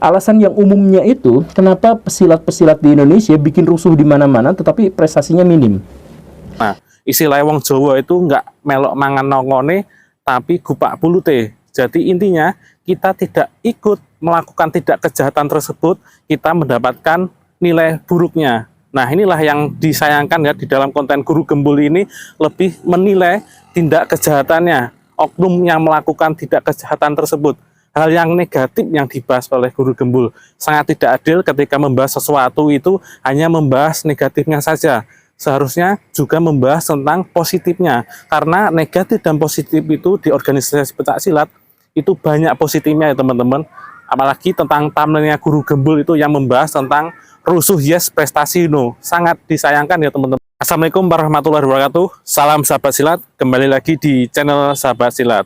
alasan yang umumnya itu kenapa pesilat-pesilat di Indonesia bikin rusuh di mana-mana tetapi prestasinya minim. Nah, istilah wong Jawa itu nggak melok mangan nongone tapi gupak pulute. Jadi intinya kita tidak ikut melakukan tidak kejahatan tersebut, kita mendapatkan nilai buruknya. Nah, inilah yang disayangkan ya di dalam konten Guru Gembul ini, lebih menilai tindak kejahatannya, oknum yang melakukan tidak kejahatan tersebut. Hal yang negatif yang dibahas oleh Guru Gembul sangat tidak adil ketika membahas sesuatu itu hanya membahas negatifnya saja. Seharusnya juga membahas tentang positifnya, karena negatif dan positif itu di organisasi pencak silat itu banyak positifnya ya teman-teman. Apalagi tentang thumbnailnya Guru Gembul itu yang membahas tentang rusuh yes prestasi no, sangat disayangkan ya teman-teman. Assalamualaikum warahmatullahi wabarakatuh. Salam sahabat silat, kembali lagi di channel sahabat silat.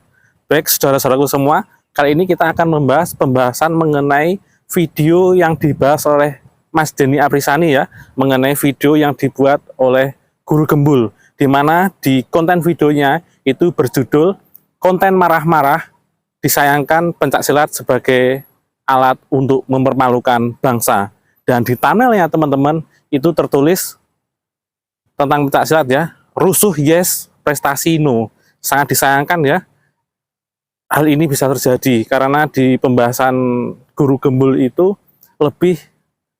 Baik saudara-saudaraku semua, kali ini kita akan membahas pembahasan mengenai video yang dibahas oleh Mas Denny Aprisani ya, mengenai video yang dibuat oleh Guru Gembul, di mana di konten videonya itu berjudul konten marah-marah disayangkan pencak silat sebagai alat untuk mempermalukan bangsa. Dan di thumbnailnya teman-teman itu tertulis tentang pencak silat ya, rusuh yes prestasi no. Sangat disayangkan ya hal ini bisa terjadi, karena di pembahasan Guru Gembul itu lebih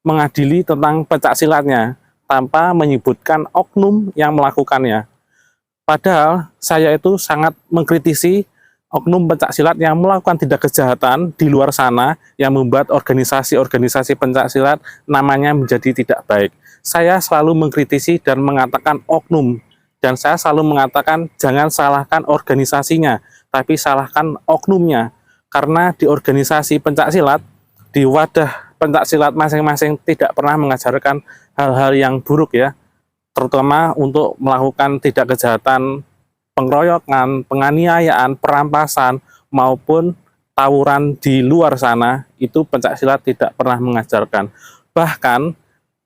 mengadili tentang pencak silatnya tanpa menyebutkan oknum yang melakukannya. Padahal saya itu sangat mengkritisi oknum pencak silat yang melakukan tindak kejahatan di luar sana, yang membuat organisasi-organisasi pencak silat namanya menjadi tidak baik. Saya selalu mengkritisi dan mengatakan oknum, dan saya selalu mengatakan jangan salahkan organisasinya, tapi salahkan oknumnya. Karena di organisasi pencak silat, di wadah pencak silat masing-masing tidak pernah mengajarkan hal-hal yang buruk ya, terutama untuk melakukan tidak kejahatan pengeroyokan, penganiayaan, perampasan, maupun tawuran di luar sana, itu pencak silat tidak pernah mengajarkan. Bahkan,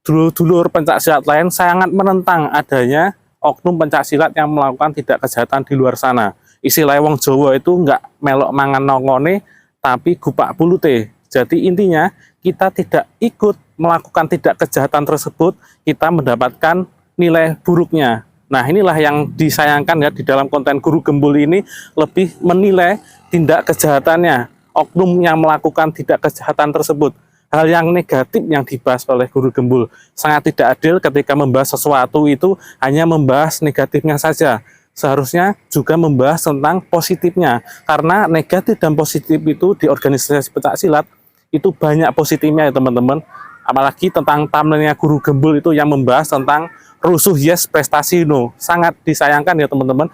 dulur-dulur pencak silat lain sangat menentang adanya oknum pencak silat yang melakukan tidak kejahatan di luar sana. Istilah wong Jawa itu nggak melok mangan nongone, tapi gupak pulute. Jadi intinya, kita tidak ikut melakukan tidak kejahatan tersebut, kita mendapatkan nilai buruknya. Nah, inilah yang disayangkan ya di dalam konten Guru Gembul ini, lebih menilai tindak kejahatannya, oknum yang melakukan tidak kejahatan tersebut. Hal yang negatif yang dibahas oleh Guru Gembul sangat tidak adil ketika membahas sesuatu itu hanya membahas negatifnya saja. Seharusnya juga membahas tentang positifnya, karena negatif dan positif itu di organisasi pencak silat itu banyak positifnya ya teman-teman. Apalagi tentang thumbnailnya Guru Gembul itu yang membahas tentang rusuh yes prestasi no, sangat disayangkan ya teman-teman.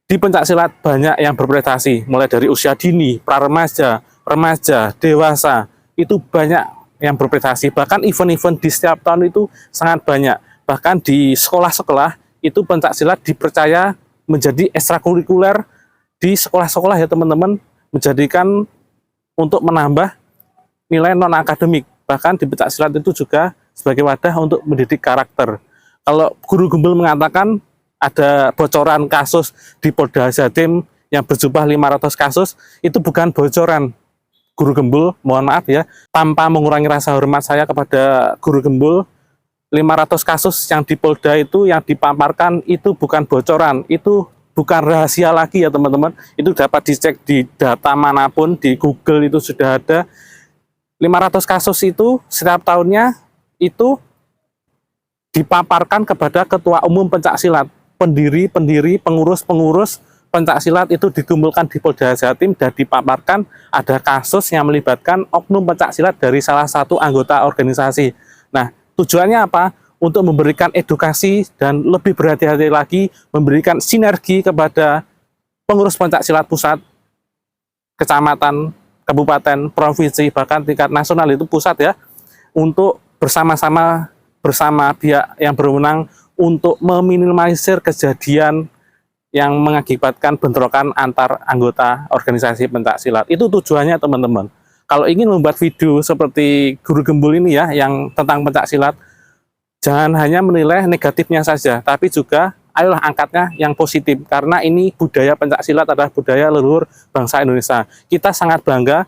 Di pencak silat banyak yang berprestasi, mulai dari usia dini, pra-remaja, remaja, dewasa, itu banyak yang berprestasi. Bahkan event-event di setiap tahun itu sangat banyak. Bahkan di sekolah-sekolah itu pencak silat dipercaya menjadi ekstrakurikuler di sekolah-sekolah ya teman-teman, menjadikan untuk menambah nilai non-akademik. Bahkan di pencak silat itu juga sebagai wadah untuk mendidik karakter. Kalau Guru Gembul mengatakan ada bocoran kasus di Polda Jatim yang berjumlah 500 kasus, itu bukan bocoran Guru Gembul, mohon maaf ya, tanpa mengurangi rasa hormat saya kepada Guru Gembul, 500 kasus yang di Polda itu yang dipaparkan itu bukan bocoran, itu bukan rahasia lagi ya teman-teman, itu dapat dicek di data manapun, di Google itu sudah ada. 500 kasus itu setiap tahunnya itu dipaparkan kepada Ketua Umum Pencak Silat, pendiri-pendiri, pengurus-pengurus pencak silat itu dikumpulkan di Polda Jatim dan dipaparkan ada kasus yang melibatkan oknum pencak silat dari salah satu anggota organisasi. Nah, tujuannya apa? Untuk memberikan edukasi dan lebih berhati-hati lagi, memberikan sinergi kepada pengurus pencak silat pusat, kecamatan, kabupaten, provinsi, bahkan tingkat nasional itu pusat ya, untuk bersama-sama bersama pihak yang berwenang untuk meminimalisir kejadian yang mengakibatkan bentrokan antar anggota organisasi pencak silat. Itu tujuannya teman-teman. Kalau ingin membuat video seperti Guru Gembul ini ya, yang tentang pencak silat, jangan hanya menilai negatifnya saja, tapi juga ayolah angkatnya yang positif, karena ini budaya pencak silat adalah budaya leluhur bangsa Indonesia. Kita sangat bangga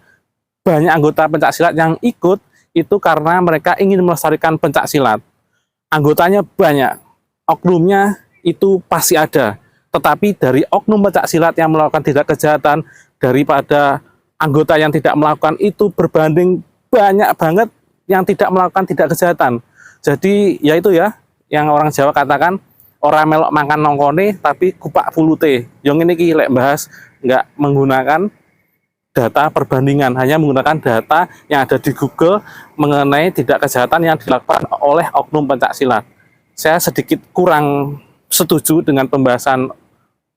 banyak anggota pencak silat yang ikut itu karena mereka ingin melestarikan pencak silat. Anggotanya banyak, oknumnya itu pasti ada. Tetapi dari oknum pencak silat yang melakukan tindak kejahatan daripada anggota yang tidak melakukan itu berbanding banyak banget yang tidak melakukan tindak kejahatan. Jadi ya itu ya, yang orang Jawa katakan orang melok makan nongkone tapi kupak pulute. Yang ini lek bahas nggak menggunakan data perbandingan, hanya menggunakan data yang ada di Google mengenai tindak kejahatan yang dilakukan oleh oknum pencak silat. Saya sedikit kurang setuju dengan pembahasan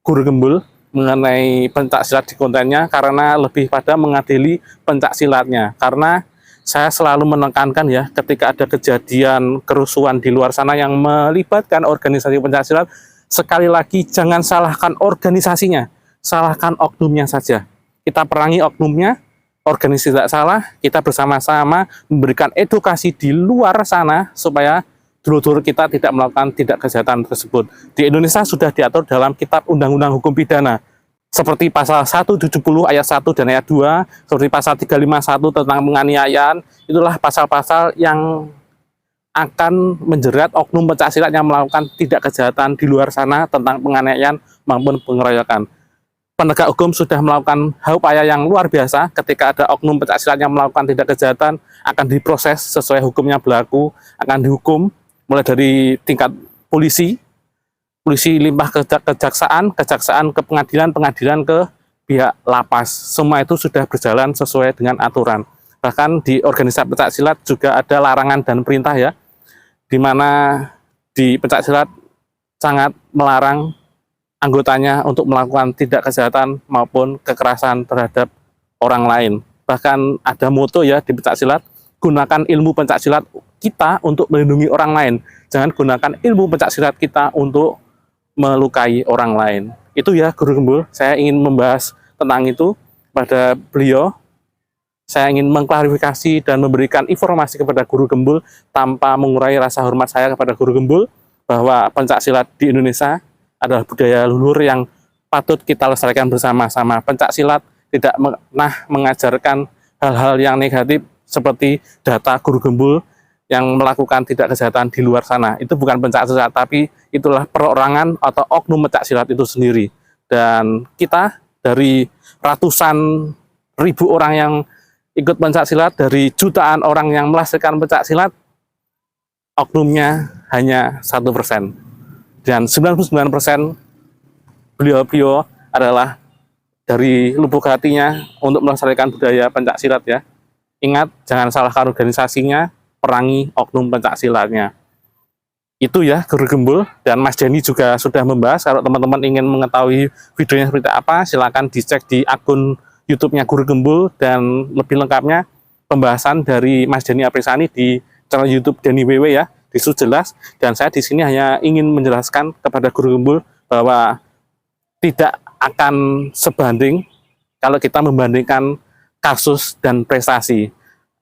Guru Gembul mengenai pencak silat di kontennya karena lebih pada mengadili pencak silatnya. Karena saya selalu menekankan ya, ketika ada kejadian kerusuhan di luar sana yang melibatkan organisasi pencak silat, sekali lagi jangan salahkan organisasinya, salahkan oknumnya saja. Kita perangi oknumnya, organisasi tidak salah, kita bersama-sama memberikan edukasi di luar sana supaya dulur-dulur kita tidak melakukan tindak kejahatan tersebut. Di Indonesia sudah diatur dalam Kitab Undang-Undang Hukum Pidana, seperti pasal 170 ayat 1 dan ayat 2, seperti pasal 351 tentang penganiayaan, itulah pasal-pasal yang akan menjerat oknum pencak silat yang melakukan tindak kejahatan di luar sana tentang penganiayaan maupun pengeroyokan. Penegak hukum sudah melakukan upaya yang luar biasa. Ketika ada oknum pencak silat yang melakukan tindak kejahatan, akan diproses sesuai hukumnya berlaku, akan dihukum mulai dari tingkat polisi limpah ke kejaksaan, kejaksaan ke pengadilan, pengadilan ke pihak lapas. Semua itu sudah berjalan sesuai dengan aturan. Bahkan di organisasi pencak silat juga ada larangan dan perintah ya, di mana di pencak silat sangat melarang anggotanya untuk melakukan tindak kejahatan maupun kekerasan terhadap orang lain. Bahkan ada moto ya di pencak silat, gunakan ilmu pencak silat kita untuk melindungi orang lain. Jangan gunakan ilmu pencak silat kita untuk melukai orang lain. Itu ya Guru Gembul, saya ingin membahas tentang itu pada beliau. Saya ingin mengklarifikasi dan memberikan informasi kepada Guru Gembul tanpa mengurangi rasa hormat saya kepada Guru Gembul bahwa pencak silat di Indonesia adalah budaya luhur yang patut kita lestarikan bersama-sama. Pencak silat tidak pernah mengajarkan hal-hal yang negatif seperti data Guru Gembul yang melakukan tindak kejahatan di luar sana. Itu bukan pencak silat, tapi itulah perorangan atau oknum pencak silat itu sendiri. Dan kita dari ratusan ribu orang yang ikut pencak silat, dari jutaan orang yang melestarikan pencak silat, oknumnya hanya 1%. Dan 99% beliau-beliau adalah dari lubuk hatinya untuk melestarikan budaya pencak silat ya. Ingat, jangan salahkan organisasinya, perangi oknum pencak silatnya. Itu ya Guru Gembul, dan Mas Denny juga sudah membahas. Kalau teman-teman ingin mengetahui videonya seperti apa, silakan dicek di akun YouTube-nya Guru Gembul, dan lebih lengkapnya pembahasan dari Mas Denny Aprisani di channel YouTube Denny WW ya. Itu jelas, dan saya di sini hanya ingin menjelaskan kepada Guru Gembul bahwa tidak akan sebanding kalau kita membandingkan kasus dan prestasi.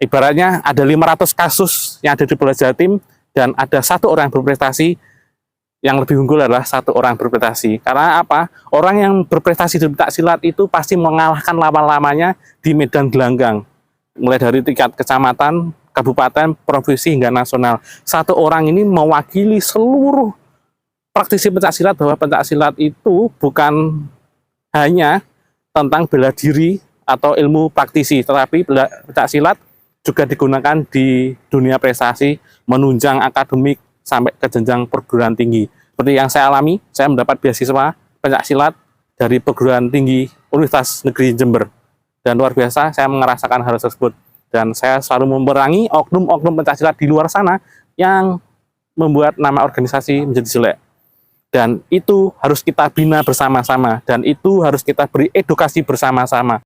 Ibaratnya ada 500 kasus yang ada di Polda Jatim dan ada satu orang berprestasi, yang lebih unggul adalah satu orang berprestasi. Karena apa? Orang yang berprestasi di pencak silat itu pasti mengalahkan lawan-lawannya di medan gelanggang, mulai dari tingkat kecamatan, kabupaten, provinsi, hingga nasional. Satu orang ini mewakili seluruh praktisi pencak silat bahwa pencak silat itu bukan hanya tentang bela diri atau ilmu praktisi, tetapi pencak silat juga digunakan di dunia prestasi, menunjang akademik sampai ke jenjang perguruan tinggi. Seperti yang saya alami, saya mendapat beasiswa pencak silat dari perguruan tinggi Universitas Negeri Jember. Dan luar biasa, saya merasakan hal tersebut. Dan saya selalu memerangi oknum-oknum pencak silat di luar sana yang membuat nama organisasi menjadi jelek. Dan itu harus kita bina bersama-sama, dan itu harus kita beri edukasi bersama-sama.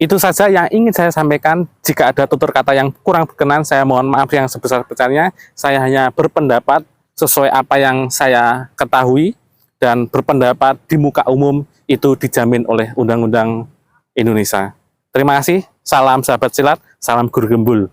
Itu saja yang ingin saya sampaikan. Jika ada tutur kata yang kurang berkenan, saya mohon maaf yang sebesar-besarnya. Saya hanya berpendapat sesuai apa yang saya ketahui, dan berpendapat di muka umum itu dijamin oleh Undang-Undang Indonesia. Terima kasih, salam sahabat silat, salam Guru Gembul.